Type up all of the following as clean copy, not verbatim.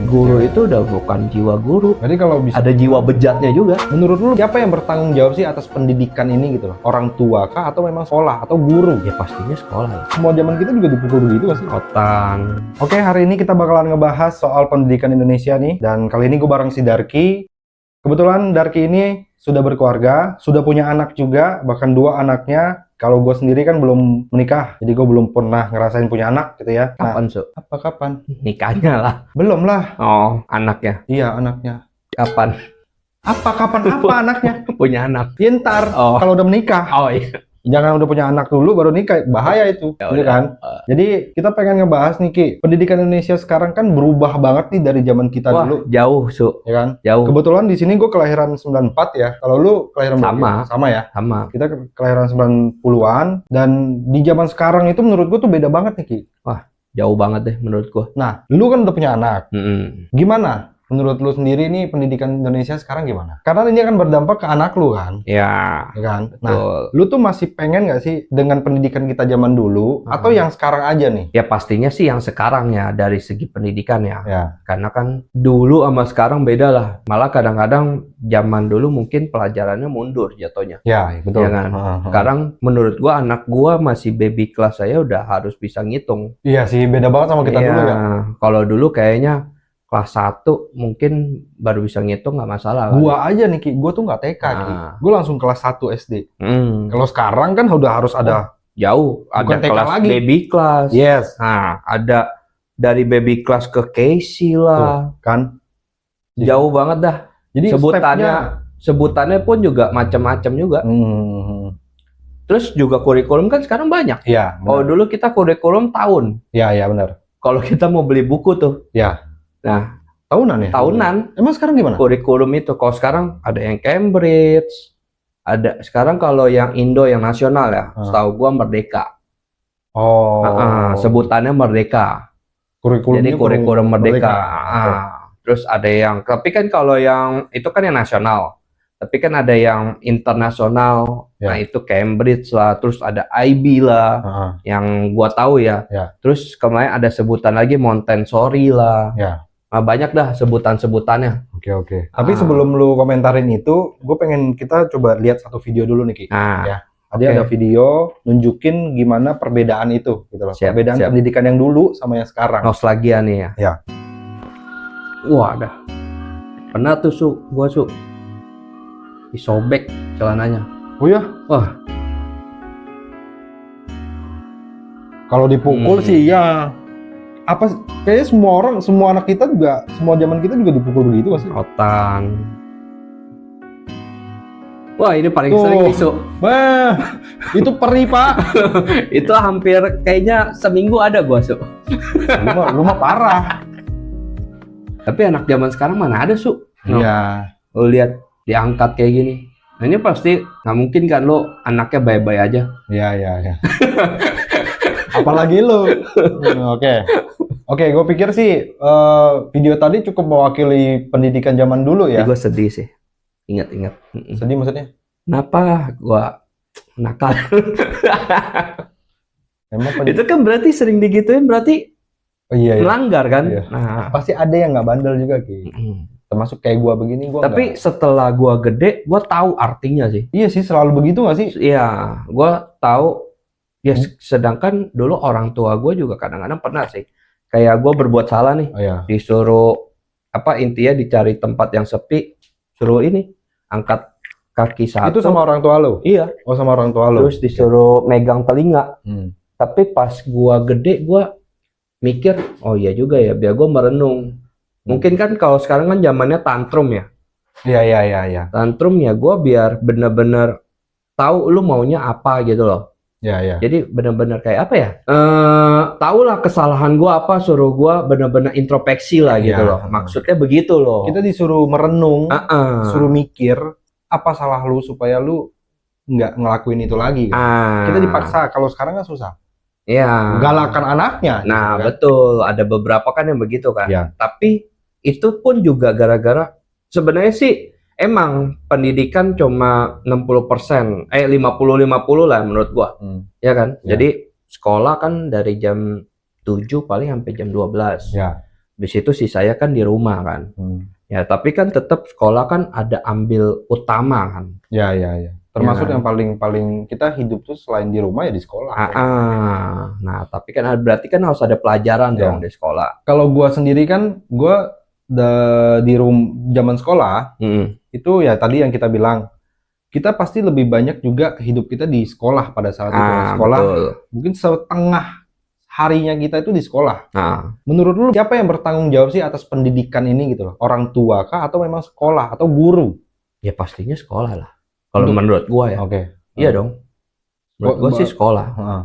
guru itu udah bukan jiwa guru. Jadi kalau bisa Ada jiwa bejatnya juga. menurut lu siapa yang bertanggung jawab sih atas pendidikan ini gitu loh? Orang tua kah atau memang sekolah atau guru? Ya pastinya sekolah ya. Semua zaman kita juga dipukul begitu gak sih? Otan. Oke, hari ini kita bakalan ngebahas soal pendidikan Indonesia nih. Dan kali ini gue bareng si Darky. Kebetulan Darky ini sudah berkeluarga, sudah punya anak juga, bahkan 2 anaknya. Kalau gue sendiri kan belum menikah, jadi gue belum pernah ngerasain punya anak gitu ya. Kapan, Su? Apa kapan? Nikahnya lah. Belum lah. Oh, anaknya. Iya, anaknya. Kapan? Apa kapan apa anaknya? Punya anak. Ya, ntar Oh. kalau udah menikah. Oh iya. Jangan udah punya anak dulu baru nikah, bahaya itu, Ya gitu udah. kan? Jadi kita pengen ngebahas nih Ki, pendidikan Indonesia sekarang kan berubah banget nih dari zaman kita Wah, dulu, jauh, Su. ya kan? Jauh. Kebetulan di sini gue kelahiran 94 ya. Kalau lu kelahiran berapa? Sama. Sama ya. Sama. Kita kelahiran 90-an dan di zaman sekarang itu menurut gue tuh beda banget nih Ki. Jauh banget deh menurut gua. Nah, lu kan udah punya anak. Mm-mm. Gimana? Menurut lu sendiri nih pendidikan Indonesia sekarang gimana? Karena ini akan berdampak ke anak lu kan, Ya, ya kan? Nah, betul. lu tuh masih pengen nggak sih dengan pendidikan kita zaman dulu atau yang sekarang aja nih? Ya pastinya sih yang sekarang ya dari segi pendidikan ya. Ya. Karena kan dulu sama sekarang beda lah. Malah kadang-kadang zaman dulu mungkin pelajarannya mundur jatuhnya. Ya, betul. Ya kan? Heeh. Sekarang menurut gua anak gua masih baby kelas saya udah harus bisa ngitung. Iya sih, beda banget sama kita Iya, dulu ya. kalau dulu kayaknya kelas 1 mungkin baru bisa ngitung nggak masalah. Gua aja nih Ki, gua tuh nggak TK Ki. Nah. Gua langsung kelas 1 SD. Hmm, Kalau sekarang kan udah harus ada. jauh. Ada Bukan TK kelas lagi. baby kelas. Yes, Nah, ada dari baby kelas ke KC lah. kan? Jauh banget dah. Jadi Sebutannya pun juga macam-macam juga. Terus juga kurikulum kan sekarang banyak. Iya, Kalau benar. dulu kita kurikulum tahun. Iya, benar. Kalau kita mau beli buku tuh. Ya. Nah, Tahunan ya? tahunan Emang sekarang gimana? kurikulum itu. Kalau sekarang ada yang Cambridge, ada sekarang kalau yang Indo yang nasional ya, setahu gua Merdeka. Oh. Sebutannya Merdeka. Kurikulumnya Jadi kurikulum Merdeka. Oke. Terus ada yang, tapi kan kalau yang itu kan yang nasional. Tapi kan ada yang internasional. Ya. Nah, itu Cambridge lah, terus ada IB lah, Heeh. yang gua tahu ya. Ya. Terus kemarin ada sebutan lagi Montessori lah. Ya. Nah, banyak dah sebutan-sebutannya. Oke. Tapi sebelum lu komentarin itu, gue pengen kita coba lihat satu video dulu nih Ki. Nah, Ya. Tadi ada video nunjukin gimana perbedaan itu, gitu loh. Siap, Perbedaan siap. pendidikan yang dulu sama yang sekarang. nostalgia nih ya. Ya. Wah, dah. Pernah tuh gua disobek celananya. Oh ya, Wah, kalau dipukul sih ya. Apa? Kayaknya semua anak kita juga, semua zaman kita juga dipukul begitu nggak sih? otan. Wah, ini paling Tuh. sering nih, Su. Wah, itu perih Pak. Itu hampir kayaknya seminggu ada gua, Su. Lu mah parah. Tapi anak zaman sekarang mana ada, Su? No. Iya. Lu lihat diangkat kayak gini. Nah, ini pasti nggak mungkin kan lo anaknya baik-baik aja. Iya. Apalagi lu. Oke, gue pikir sih video tadi cukup mewakili pendidikan zaman dulu ya. Gue sedih sih. Ingat-ingat. Sedih maksudnya? Kenapa gua nakal? Emang Itu kan berarti sering digituin, berarti Oh, iya. melanggar kan? Iya. Nah, Pasti ada yang nggak bandel juga Ki. Termasuk kayak gua begini gua tapi setelah gua gede, gua tahu artinya sih. Iya sih, selalu begitu nggak sih? Iya, gua tahu. Ya, sedangkan dulu orang tua gua juga kadang-kadang pernah sih. Kayak gua berbuat salah nih, Oh iya. disuruh intinya dicari tempat yang sepi, suruh ini angkat kaki satu. Itu sama orang tua lu? Iya. Oh, sama orang tua lu. Terus disuruh megang telinga. Tapi pas gua gede, gua mikir, oh iya juga ya, biar gua merenung. Mungkin kan kalau sekarang kan zamannya tantrum ya. Iya. Tantrum ya, gua biar bener-bener tahu lu maunya apa gitu loh. Iya. Jadi bener-bener kayak apa ya? Tahu lah kesalahan gua apa, suruh gua bener-bener introspeksi lah gitu Iya. loh. Maksudnya begitu loh. Kita disuruh merenung, Ah. suruh mikir apa salah lu supaya lu nggak ngelakuin itu lagi. Kan? Kita dipaksa. Kalau sekarang kan susah. Iya. Galakan anaknya. Nah, gitu kan. betul. Ada beberapa kan yang begitu kan. Iya. Tapi itu pun juga gara-gara sebenarnya sih emang pendidikan cuma 60%, 50-50 lah menurut gua. Ya kan? Ya. Jadi sekolah kan dari jam 7 paling sampai jam 12. Ya. Di situ sisanya kan di rumah kan. Ya, tapi kan tetap sekolah kan ada ambil utama kan. Ya. Termasuk Ya kan? yang paling kita hidup tuh selain di rumah ya di sekolah. Nah, tapi kan berarti kan harus ada pelajaran Ya. dong di sekolah. Kalau gua sendiri kan, gua di zaman sekolah itu ya tadi yang kita bilang, kita pasti lebih banyak juga hidup kita di sekolah pada saat itu. Sekolah Betul. mungkin setengah harinya kita itu di sekolah. Nah, Menurut lu siapa yang bertanggung jawab sih atas pendidikan ini gitu loh? Orang tua kah atau memang sekolah atau guru? ya pastinya sekolah lah. Kalau Untuk- menurut gua ya. Oke. Iya dong. Menurut gua sih sekolah. Heeh.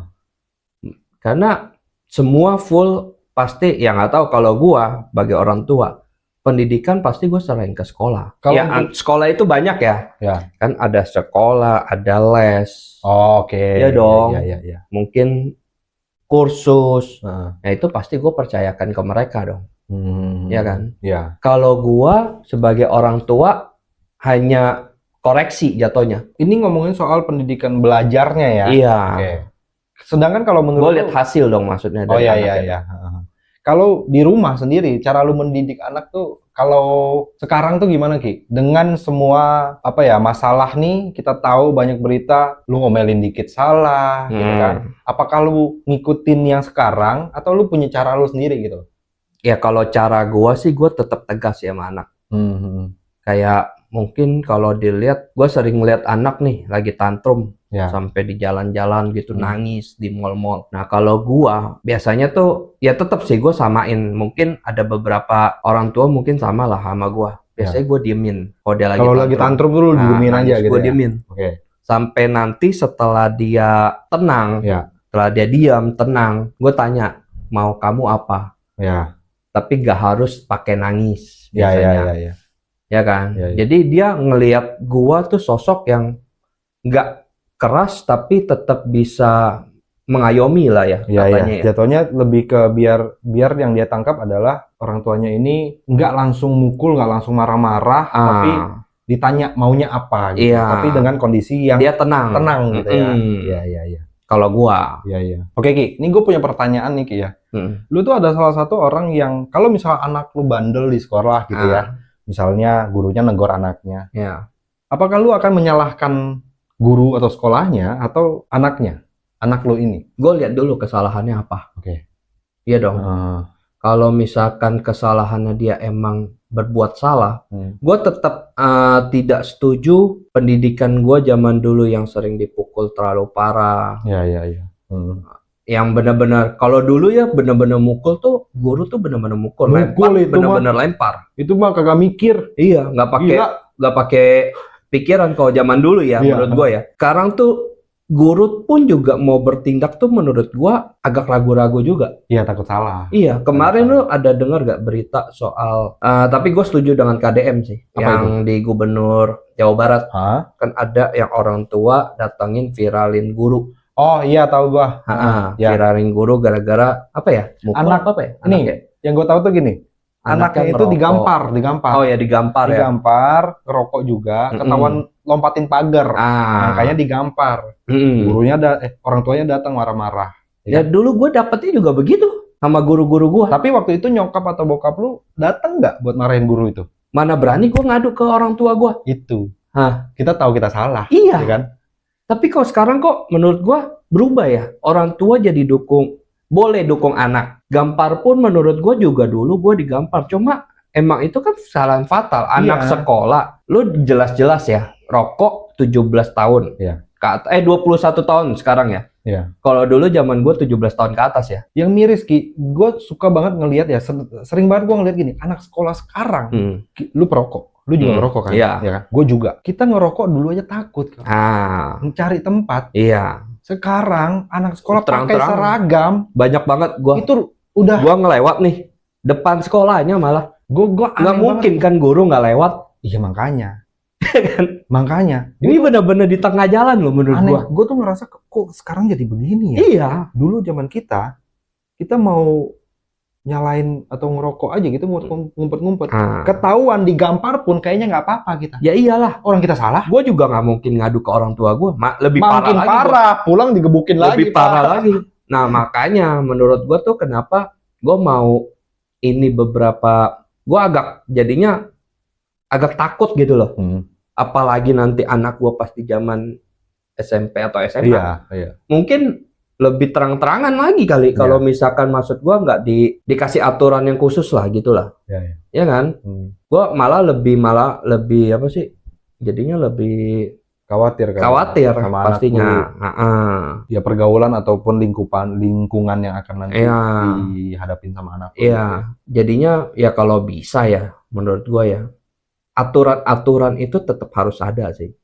Karena semua full pasti, ya nggak tahu kalau gua bagi orang tua, pendidikan pasti gua serahin ke sekolah. Kalau Ya, sekolah itu banyak ya. Ya. Kan ada sekolah, ada les, Oke. Iya dong. Iya. mungkin kursus. Heeh. Nah, itu pasti gua percayakan ke mereka dong. Iya kan? Iya. Kalau gua sebagai orang tua hanya koreksi jatuhnya. Ini ngomongin soal pendidikan belajarnya ya. Iya. Oke. Sedangkan kalau menurut Gua lu- lihat hasil dong maksudnya Oh dari iya anaknya. iya. Heeh. Kalau di rumah sendiri, cara lu mendidik anak tuh kalau sekarang tuh gimana Ki? Dengan semua apa ya masalah nih, kita tahu banyak berita, lu ngomelin dikit salah, gitu kan? Apakah lu ngikutin yang sekarang atau lu punya cara lu sendiri gitu? Ya kalau cara gua sih gua tetap tegas ya sama anak. Kayak mungkin kalau dilihat, gua sering lihat anak nih lagi tantrum. Ya. Sampai di jalan-jalan gitu nangis di mall-mall. Nah kalau gua biasanya tuh ya tetap sih gua samain. Mungkin ada beberapa orang tua mungkin sama lah sama gua. Biasanya gua diemin. Kalau dia Lagi tantrum tuh lu diemin aja gitu gua ya? diemin. Oke. Sampai nanti setelah dia tenang, Ya. setelah dia diam tenang, gua tanya mau kamu apa. Ya. Tapi gak harus pakai nangis Ya biasanya. ya. Ya kan? Ya. Jadi dia ngelihat gua tuh sosok yang nggak keras tapi tetap bisa mengayomi lah ya katanya. Ya. Jatuhnya lebih ke biar yang dia tangkap adalah orang tuanya ini nggak langsung mukul, nggak langsung marah-marah, tapi ditanya maunya apa gitu. Iya. Tapi dengan kondisi yang Dia tenang gitu ya. Iya. kalau gua. Iya. Oke Ki, ini gue punya pertanyaan nih Ki ya. Lu tuh ada salah satu orang yang kalau misal anak lu bandel di sekolah gitu ya, misalnya gurunya negor anaknya, Ya. apakah lu akan menyalahkan guru atau sekolahnya atau anaknya, anak lu ini? Gue lihat dulu kesalahannya apa. Oke. Iya dong. Kalau misalkan kesalahannya dia emang berbuat salah, gue tetap tidak setuju pendidikan gue zaman dulu yang sering dipukul terlalu parah. Iya. Yang benar-benar, kalau dulu ya benar-benar mukul tuh, guru tuh benar-benar mukul, Mukul itu benar-benar lempar. Itu mah kagak mikir. Iya, nggak pakai pikiran kalau zaman dulu ya, menurut gue ya. Sekarang tuh guru pun juga mau bertindak tuh menurut gue agak ragu-ragu juga. Iya, takut salah. Iya, kemarin lu ada dengar gak berita soal, tapi gue setuju dengan KDM sih, yang di Gubernur Jawa Barat. Kan ada yang orang tua datangin viralin guru. Oh iya, tahu gua. Viralin guru gara-gara apa ya? Anak apa ya? Ini yang gua tahu tuh gini. Anaknya itu digampar. Oh ya, digampar ya. Digampar, ngerokok juga, ketahuan lompatin pagar. Makanya digampar. Gurunya orang tuanya datang marah-marah. Ya dulu gue dapetnya juga begitu sama guru-guru gue. Tapi waktu itu nyokap atau bokap lu datang nggak buat marahin guru itu? Mana berani gue ngadu ke orang tua gue. Itu. Kita tahu kita salah. Iya. Ya kan? Tapi kok sekarang kok menurut gue berubah ya. Orang tua jadi boleh dukung anak. Gampar pun menurut gue juga dulu gue digampar. Cuma emang itu kan kesalahan fatal. Anak sekolah, lu jelas-jelas ya, rokok 17 tahun. Iya. 21 tahun sekarang ya. Iya. Kalau dulu zaman gue 17 tahun ke atas ya. Yang miris Ki, gue suka banget ngelihat ya, sering banget gue ngelihat gini, anak sekolah sekarang, lu perokok, lu juga ngerokok kan? Iya. Ya kan? Gue juga. Kita ngerokok dulu aja takut kan? Mencari tempat. Iya. Sekarang anak sekolah pakai Terang-terang. seragam. Banyak banget gua. Itu udah. Gua ngelewat nih depan sekolahnya malah. Gua nggak mungkin kan guru nggak lewat. Iya makanya. Ini benar-benar di tengah jalan loh menurut aneh. gua. Gua tuh ngerasa kok sekarang jadi begini ya. Iya. Dulu zaman kita mau nyalain atau ngerokok aja gitu, ngumpet-ngumpet. Ketahuan digampar pun kayaknya nggak apa-apa kita. Ya iyalah. Orang kita salah. Gua juga nggak mungkin ngadu ke orang tua gua. Lebih Makin parah lagi. Pulang digebukin lagi. Lebih parah lagi. Nah makanya menurut gua tuh kenapa gua mau ini beberapa, gue jadinya agak takut gitu loh. Apalagi nanti anak gue pasti zaman SMP atau SMA. Iya. Mungkin lebih terang-terangan lagi kali kalau misalkan maksud gue nggak dikasih aturan yang khusus lah gitulah. Iya. Ya kan? Gue malah lebih apa sih? Jadinya lebih khawatir sama pastinya. Ya pergaulan ataupun lingkungan yang akan nanti dihadapin sama anak. Iya. Jadinya ya kalau bisa ya menurut gue ya aturan-aturan itu tetap harus ada sih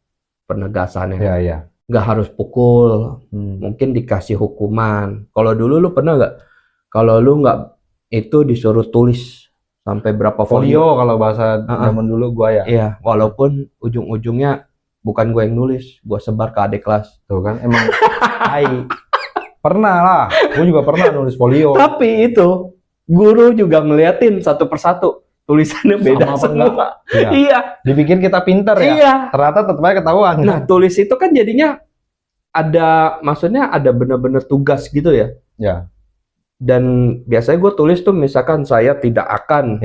penegasannya. Iya. Nggak harus pukul, mungkin dikasih hukuman. Kalau dulu lu pernah nggak? Kalau lu nggak itu disuruh tulis sampai berapa folio kalau bahasa zaman dulu gua ya. Iya, walaupun ujung-ujungnya bukan gua yang nulis, gua sebar ke adik kelas. Tuh kan emang pernah lah, gua juga pernah nulis folio. Tapi itu guru juga ngeliatin satu persatu. Tulisannya beda semua. Iya. Dipikir kita pinter ya. Iya. Ternyata tetap aja ketahuan. Nah, tulis itu kan jadinya maksudnya ada benar-benar tugas gitu ya. Ya. Dan biasanya gue tulis tuh misalkan saya tidak akan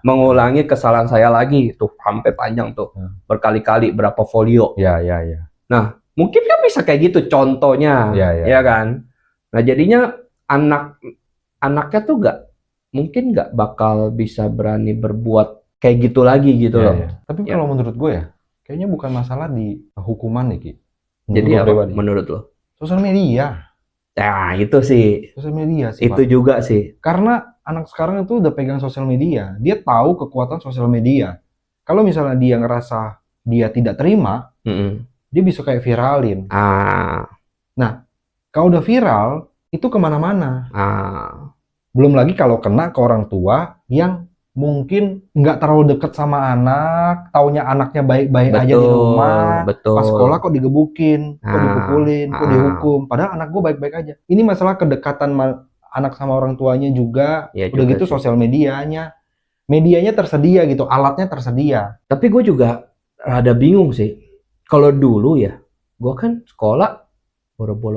mengulangi kesalahan saya lagi. Tuh sampai panjang tuh. Berkali-kali berapa folio. Ya. Nah, mungkin kan bisa kayak gitu contohnya. Ya kan? Nah, jadinya anaknya tuh mungkin nggak bakal bisa berani berbuat kayak gitu lagi gitu loh. Tapi kalau menurut gue ya, kayaknya bukan masalah di hukuman nih, Ki. Jadi apa menurut lo? Sosial media. Nah, itu sih. Sosial media sih, itu Pak. juga sih. Karena anak sekarang itu udah pegang sosial media. Dia tahu kekuatan sosial media. Kalau misalnya dia ngerasa dia tidak terima, dia bisa kayak viralin. Nah, kalau udah viral, itu kemana-mana. Belum lagi kalau kena ke orang tua yang mungkin nggak terlalu deket sama anak, taunya anaknya baik-baik aja di rumah, pas sekolah kok digebukin, kok dipukulin, kok dihukum, padahal anak gue baik-baik aja. Ini masalah kedekatan anak sama orang tuanya juga, udah gitu sosial medianya tersedia gitu, alatnya tersedia. Tapi gue juga rada bingung sih, kalau dulu ya, gue kan sekolah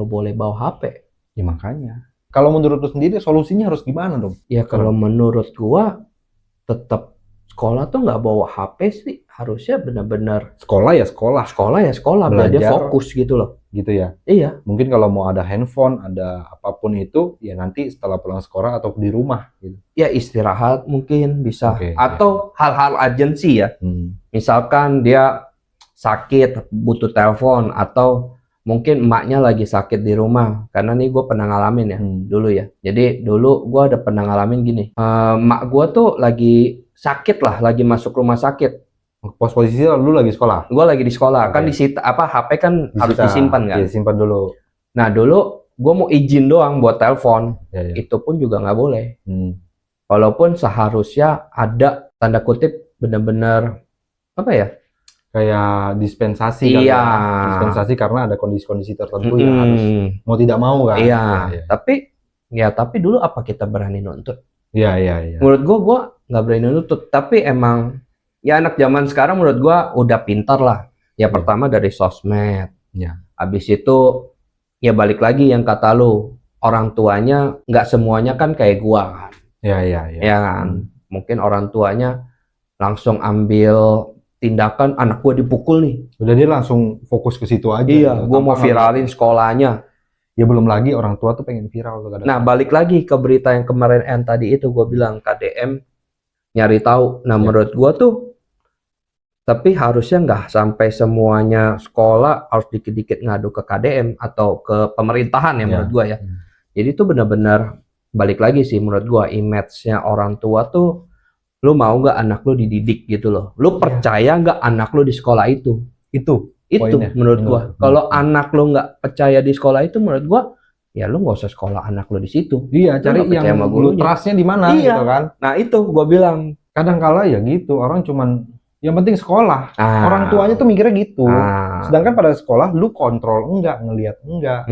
boleh bawa HP. Ya makanya. Kalau menurut lu sendiri solusinya harus gimana dong? Ya kalau menurut gua tetap sekolah tuh nggak bawa HP sih, harusnya benar-benar sekolah ya sekolah, biar dia fokus gitu loh. Gitu ya? Iya. Mungkin kalau mau ada handphone, ada apapun itu, ya nanti setelah pulang sekolah atau di rumah gitu. Ya istirahat mungkin bisa, atau hal-hal urgensi ya. Misalkan dia sakit butuh telepon, atau mungkin emaknya lagi sakit di rumah, karena nih gue pernah ngalamin ya dulu ya. Jadi dulu gue ada pernah ngalamin gini, emak gue tuh lagi sakit lah, lagi masuk rumah sakit. Posisi lu lagi sekolah? Gue lagi di sekolah, kan disita HP kan disita, harus disimpan kan? Disimpan dulu. Nah dulu gue mau izin doang buat telepon, itu pun juga nggak boleh. Walaupun seharusnya ada tanda kutip bener-bener apa ya? Kayak dispensasi kan? Dispensasi karena ada kondisi-kondisi tertentu yang harus mau tidak mau kan? Tapi dulu apa kita berani nuntut? Iya. Menurut gue nggak berani nuntut, tapi emang ya anak zaman sekarang menurut gue udah pintar lah. Ya pertama dari sosmed. Habis itu ya balik lagi yang kata lu, orang tuanya nggak semuanya kan kayak gua kan. Ya kan? Mungkin orang tuanya langsung ambil tindakan, anak gua dipukul nih. Udah dia langsung fokus ke situ aja. Iya, gua mau viralin sekolahnya. Ya belum lagi orang tua tuh pengen viral tuh kadang. Nah, balik lagi ke berita yang kemarin tadi itu gua bilang KDM nyari tahu. Nah, menurut gua tuh tapi harusnya nggak sampai semuanya sekolah harus dikit-dikit ngadu ke KDM atau ke pemerintahan ya menurut gua ya. Jadi itu benar-benar balik lagi sih menurut gua, image-nya orang tua tuh, lu mau nggak anak lu dididik gitu loh. Lu percaya nggak anak lu di sekolah itu? Itu menurut gua. Kalau anak lu nggak percaya di sekolah itu, menurut gua ya lu nggak usah sekolah anak lu di situ. Iya, cari yang lu trust-nya di mana gitu kan. Nah itu gua bilang, kadang kala ya gitu, orang cuman yang penting sekolah. Orang tuanya tuh mikirnya gitu. Sedangkan pada sekolah lu kontrol enggak, ngelihat enggak.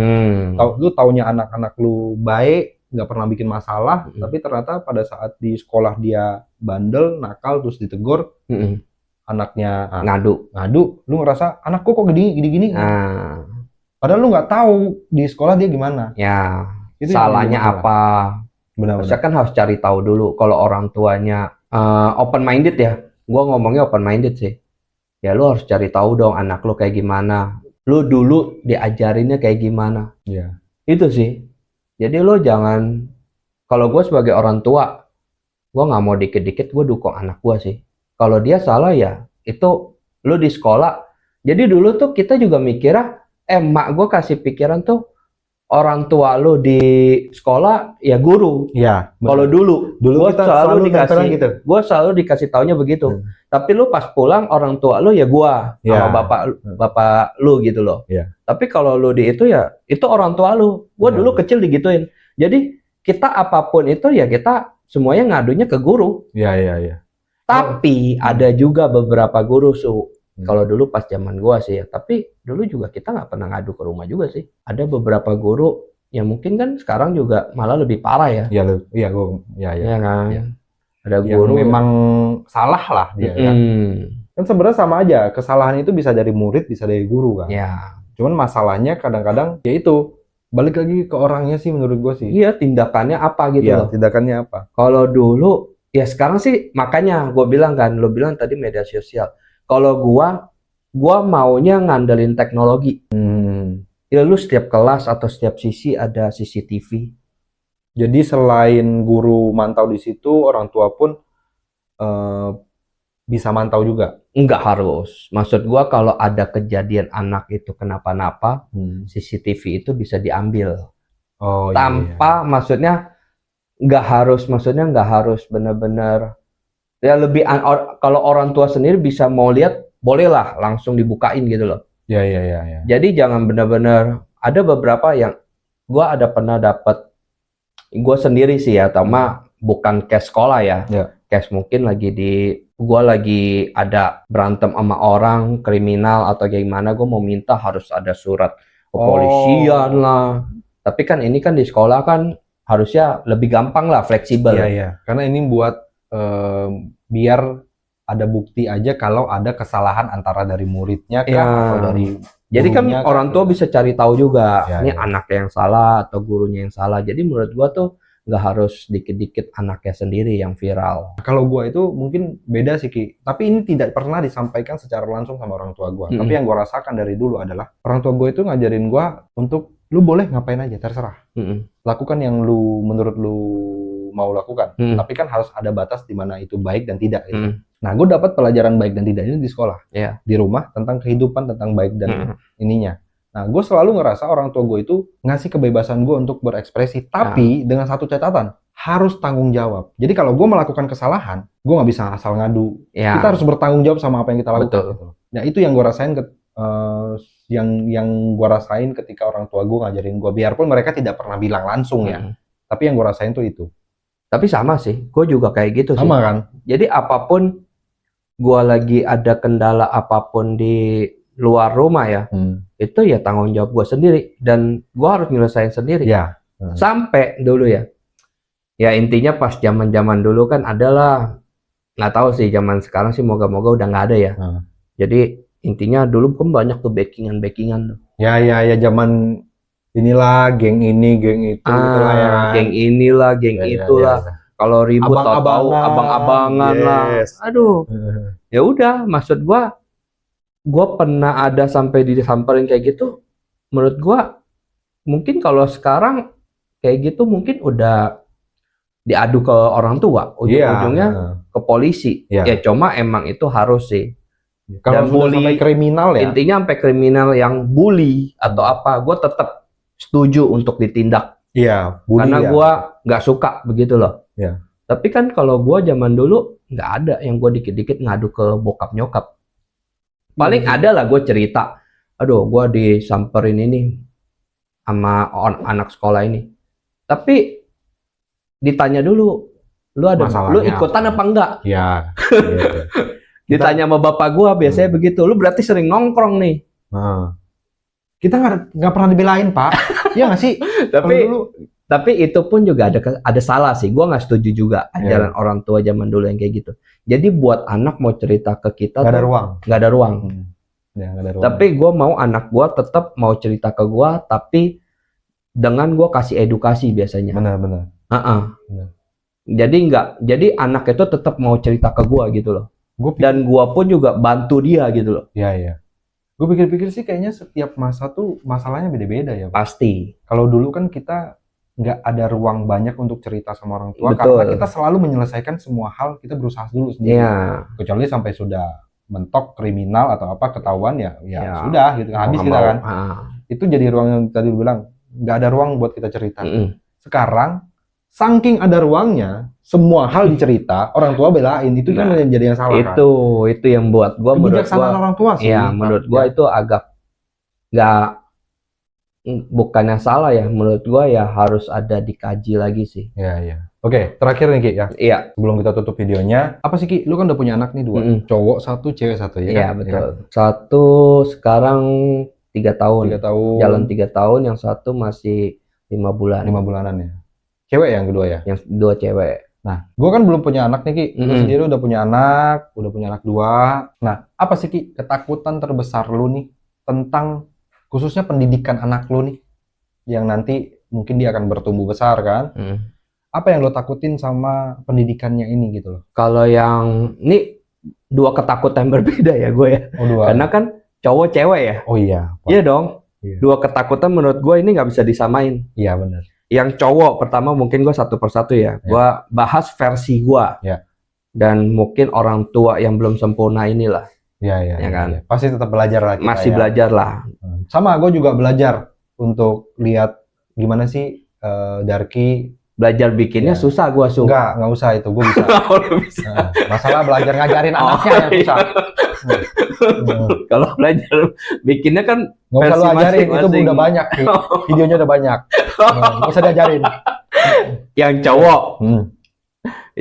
Lu taunya anak-anak lu baik, nggak pernah bikin masalah, tapi ternyata pada saat di sekolah dia bandel, nakal, terus ditegur, anaknya ngadu, lu ngerasa anakku kok gini-gini. Padahal lu nggak tahu di sekolah dia gimana. Ya, itu salahnya apa? Benar-benar. Saya kan harus cari tahu dulu kalau orang tuanya open minded ya. Gua ngomongnya open minded sih. Ya lu harus cari tahu dong anak lu kayak gimana. Lu dulu diajarinnya kayak gimana. Iya. Itu sih. Jadi lu jangan, kalau gue sebagai orang tua, gue nggak mau dikit-dikit gue dukung anak gue sih. Kalau dia salah ya itu lu di sekolah. Jadi dulu tuh kita juga mikirnya, mak gue kasih pikiran tuh orang tua lu di sekolah ya guru. Iya. Kalau dulu Dulu gua kita selalu selalu dikasih tempelan gitu. gue selalu dikasih taunya begitu. Tapi lu pas pulang orang tua lu ya gua Ya. sama bapak lu gitu loh. Ya. Tapi kalau lu di itu ya itu orang tua lu. Gua Ya. dulu kecil digituin. Jadi kita apapun itu ya kita semuanya ngadunya ke guru. Iya. Tapi ada juga beberapa guru Hmm. kalau dulu pas zaman gua sih ya. Tapi dulu juga kita nggak pernah ngadu ke rumah juga sih. Ada beberapa guru yang mungkin kan sekarang juga malah lebih parah ya. Iya Ya kan. Ya. Ada Yang guru memang salah lah dia kan. Kan sebenarnya sama aja, kesalahan itu bisa dari murid, bisa dari guru kan. Ya. Cuman masalahnya kadang-kadang ya itu balik lagi ke orangnya sih menurut gua sih. Iya, tindakannya apa gitu Iya, loh. tindakannya apa? Kalau dulu ya sekarang sih makanya gue bilang kan, lo bilang tadi media sosial. Kalau gua maunya ngandelin teknologi. Ya lu setiap kelas atau setiap sisi ada CCTV. Jadi selain guru mantau di situ, orang tua pun bisa mantau juga. Enggak harus. Maksud gua kalau ada kejadian anak itu kenapa-napa, CCTV itu bisa diambil. Oh iya. Tanpa maksudnya nggak harus benar-benar ya lebih kalau orang tua sendiri bisa mau lihat bolehlah langsung dibukain gitu loh. Iya. Jadi jangan benar-benar ada beberapa yang gua ada pernah dapat gua sendiri sih ya, sama bukan case sekolah ya. Ya. Case mungkin gua lagi ada berantem sama orang kriminal atau gimana, gua mau minta harus ada surat kepolisian lah. Tapi kan ini kan di sekolah kan harusnya lebih gampang lah, fleksibel. Iya. Karena ini buat biar ada bukti aja kalau ada kesalahan antara dari muridnya kah atau dari jadi kan gurunya orang tua bisa cari tahu juga ini Ya. anaknya yang salah atau gurunya yang salah. Jadi menurut gua tuh nggak harus dikit-dikit anaknya sendiri yang viral. Kalau gua itu mungkin beda sih Ki, tapi ini tidak pernah disampaikan secara langsung sama orang tua gua. Tapi yang gua rasakan dari dulu adalah orang tua gua itu ngajarin gua untuk lu boleh ngapain aja terserah. Lakukan yang menurut lu mau lakukan. Tapi kan harus ada batas di mana itu baik dan tidak gitu. Nah, gue dapat pelajaran baik dan tidak ini di sekolah. Di rumah tentang kehidupan, tentang baik dan ininya. Nah, gue selalu ngerasa orang tua gue itu ngasih kebebasan gue untuk berekspresi, tapi dengan satu catatan, harus tanggung jawab. Jadi kalau gue melakukan kesalahan, gue nggak bisa asal ngadu. Kita harus bertanggung jawab sama apa yang kita lakukan. Gitu. Nah, itu yang gue rasain yang gue rasain ketika orang tua gue ngajarin gue, biarpun mereka tidak pernah bilang langsung ya. Tapi yang gue rasain tuh itu. Tapi sama sih, gue juga kayak gitu sih. Sama kan? Jadi apapun gue lagi ada kendala apapun di luar rumah ya, itu ya tanggung jawab gue sendiri dan gue harus nyelesain sendiri. Ya. Sampai dulu ya. Ya intinya pas zaman-zaman dulu kan adalah nggak tahu sih zaman sekarang sih moga-moga udah nggak ada ya. Jadi intinya dulu kan banyak tuh backingan tuh. Ya zaman inilah geng ini, geng itu, gitulah ya. Geng inilah, geng itulah. Kalau ribut tahu abang-abangan lah. Aduh. Ya udah, maksud gua pernah ada sampai disamperin kayak gitu. Menurut gua mungkin kalau sekarang kayak gitu mungkin udah diadu ke orang tua, ujung-ujungnya ke polisi. Ya cuma emang itu harus sih. Kalau sudah sampai kriminal ya. Intinya sampai kriminal yang bully atau apa, gua tetap setuju untuk ditindak. Iya, karena gua nggak suka begitu loh. Iya. Tapi kan kalau gua zaman dulu nggak ada yang gua dikit-dikit ngadu ke bokap nyokap. Paling ada lah gua cerita, aduh gua disamperin ini sama anak sekolah ini. Tapi ditanya dulu, lu ikutan apa enggak? Iya. Ditanya sama bapak gua biasanya begitu, lu berarti sering nongkrong nih. Kita nggak pernah dibelain Pak, iya nggak sih? Tapi itu pun juga ada salah sih. Gua nggak setuju juga ajaran orang tua zaman dulu yang kayak gitu. Jadi buat anak mau cerita ke kita nggak ada ruang. Ya, nggak ada ruang. Tapi gua mau anak gua tetap mau cerita ke gua, tapi dengan gua kasih edukasi biasanya. Benar. Heeh. Benar. Jadi anak itu tetap mau cerita ke gua gitu loh. Dan gua pun juga bantu dia gitu loh. Iya. Gue pikir-pikir sih kayaknya setiap masa tuh masalahnya beda-beda ya, Pak. Pasti. Kalau dulu kan kita nggak ada ruang banyak untuk cerita sama orang tua, Betul. karena kita selalu menyelesaikan semua hal, kita berusaha dulu sendiri. Iya. Kecuali sampai sudah mentok kriminal atau apa ketahuan ya Ya. sudah gitu, habis kita kan. Itu jadi ruang yang tadi lu bilang, nggak ada ruang buat kita cerita. Sekarang saking ada ruangnya, semua hal dicerita, orang tua belain, itu kan menjadi yang salah kan. Itu yang buat gua, menurut kebijaksanaan gua, orang tua sih. ya menurut gua itu agak nggak, bukannya salah ya, menurut gua ya harus ada dikaji lagi sih. Iya. Oke, terakhir nih Ki ya. Iya. Sebelum kita tutup videonya, apa sih Ki? Lu kan udah punya anak nih 2, cowok 1, cewek 1 ya? Iya, kan? betul. Ya kan? Satu sekarang 3 tahun. 3 tahun. Jalan 3 tahun, yang satu masih 5 bulan. 5 bulanan ya. Cewek yang kedua ya? Yang 2 cewek. Nah, gue kan belum punya anak nih Ki. Lu sendiri udah punya anak 2. Nah, apa sih Ki ketakutan terbesar lu nih tentang khususnya pendidikan anak lu nih, yang nanti mungkin dia akan bertumbuh besar kan? Apa yang lo takutin sama pendidikannya ini gitu loh? Kalau yang ini 2 ketakutan berbeda ya gue ya. Oh, 2. Karena kan cowok cewek ya. Oh iya. Iya dong. Iya. 2 ketakutan menurut gue ini nggak bisa disamain. Iya benar. Yang cowok pertama mungkin gue satu persatu ya. Gue bahas versi gue. Ya. Dan mungkin orang tua yang belum sempurna inilah. Iya. Ya kan? Ya. Pasti tetap belajar lah kita. Masih belajar lah. Sama, gue juga belajar untuk lihat gimana sih Darky belajar bikinnya susah gua nggak usah itu, gue bisa. Nah, masalah belajar ngajarin anaknya yang susah. Kalau belajar bikinnya kan nggak usah lu ajarin, itu udah banyak sih. Videonya udah banyak, nggak usah diajarin. Yang cowok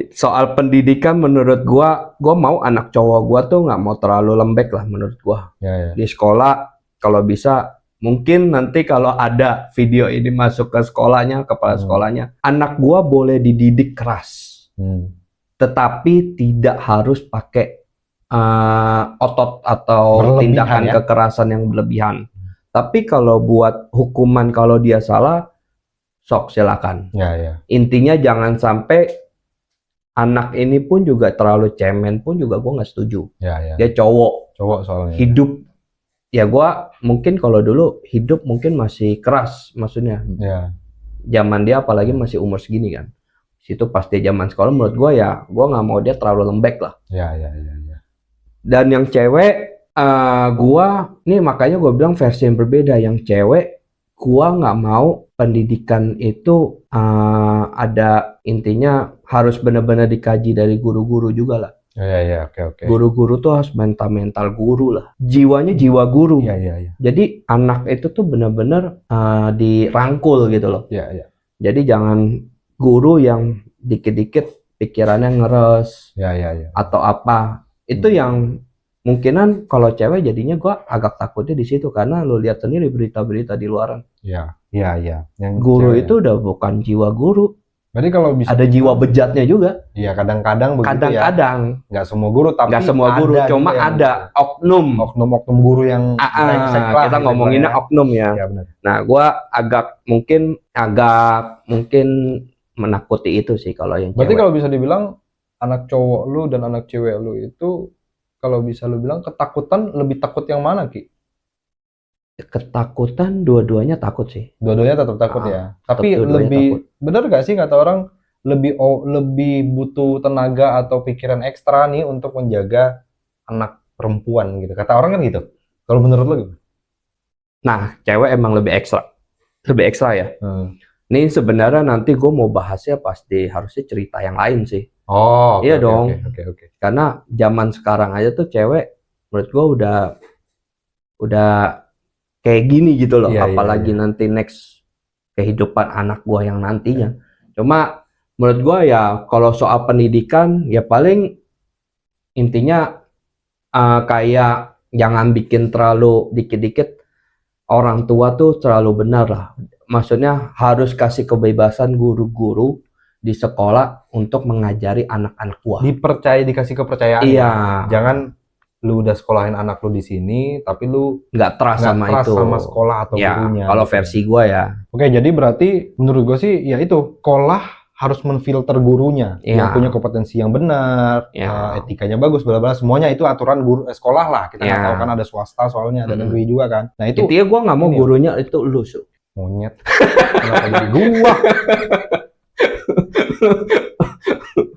soal pendidikan menurut gua mau anak cowok gua tuh nggak mau terlalu lembek lah menurut gua. Di sekolah kalau bisa, mungkin nanti kalau ada video ini masuk ke sekolahnya, kepala sekolahnya, anak gua boleh dididik keras, tetapi tidak harus pakai otot atau berlebihan, tindakan kekerasan yang berlebihan. Tapi kalau buat hukuman kalau dia salah, sok silakan. Intinya jangan sampai anak ini pun juga terlalu cemen pun juga gua nggak setuju. Dia cowok soalnya. Hidup. Ya gua mungkin kalau dulu hidup mungkin masih keras, maksudnya. Zaman dia apalagi masih umur segini kan. Situ pasti zaman sekolah menurut gua ya, gua nggak mau dia terlalu lembek lah. Dan yang cewek, gua nih makanya gua bilang versi yang berbeda. Yang cewek, gua nggak mau pendidikan itu ada intinya harus benar-benar dikaji dari guru-guru juga lah. Oke. Guru-guru tuh harus mental guru lah. Jiwanya jiwa guru. Jadi anak itu tuh benar-benar dirangkul gitu loh. Jadi jangan guru yang dikit-dikit pikirannya ngeres. Atau apa. Itu yang mungkinan kalau cewek jadinya gua agak takutnya di situ karena lu lihat sendiri berita-berita di luaran. Yang guru itu udah bukan jiwa guru. Berarti kalau bisa ada jiwa bejatnya juga. Iya, kadang-kadang begitu. Kadang-kadang. Nggak semua guru, tapi nggak semua guru, cuma ada oknum guru yang kita ngomonginnya ya. Oknum ya. Benar. Nah, gua agak mungkin menakuti itu sih kalau yang berarti cewek. Kalau bisa dibilang anak cowok lu dan anak cewek lu itu kalau bisa lu bilang ketakutan, lebih takut yang mana Ki? Ketakutan dua-duanya takut sih. Dua-duanya tetap takut ya. Tapi lebih benar gak sih kata orang lebih butuh tenaga atau pikiran ekstra nih untuk menjaga anak perempuan gitu. Kata orang kan gitu. Kalau menurut lo gimana? Nah, cewek emang lebih ekstra ya. Nih sebenarnya nanti gue mau bahasnya pasti harusnya cerita yang lain sih. Iya dong. Okay. Karena zaman sekarang aja tuh cewek menurut gue udah kayak gini gitu loh, apalagi nanti next kehidupan anak gua yang nantinya. Cuma menurut gua ya kalau soal pendidikan ya paling intinya kayak jangan bikin terlalu dikit-dikit orang tua tuh terlalu benar lah. Maksudnya harus kasih kebebasan guru-guru di sekolah untuk mengajari anak-anak gua. Dikasih kepercayaan. Iya. Jangan lu udah sekolahin anak lu di sini, tapi lu nggak trust sama sekolah atau gurunya. Kalau versi gua ya. Oke, jadi berarti menurut gua sih ya itu sekolah harus menfilter gurunya yang Iya. punya kompetensi yang benar, Iya. etikanya bagus, bla bla, semuanya itu aturan guru sekolah lah. Kita nggak Iya. tahu kan ada swasta soalnya, ada Mm-mm. negeri juga kan. Nah itu Intinya gue nggak mau ini ya. gurunya itu lu, Su. monyet. Kenapa jadi gua?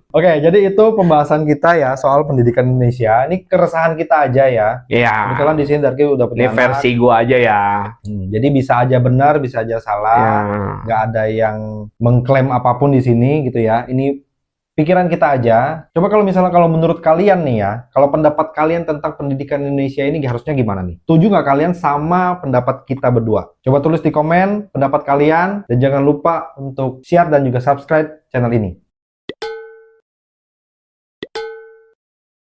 Oke, jadi itu pembahasan kita ya soal pendidikan Indonesia. Ini keresahan kita aja ya. Iya. Kebetulan di sini Darky udah Ini punya anak. versi gue aja ya. Jadi bisa aja benar, bisa aja salah. Iya. Nggak ada yang mengklaim apapun di sini gitu ya. Ini pikiran kita aja. Coba kalau menurut kalian nih ya, kalau pendapat kalian tentang pendidikan Indonesia ini harusnya gimana nih? Setuju nggak kalian sama pendapat kita berdua? Coba tulis di komen pendapat kalian dan jangan lupa untuk share dan juga subscribe channel ini.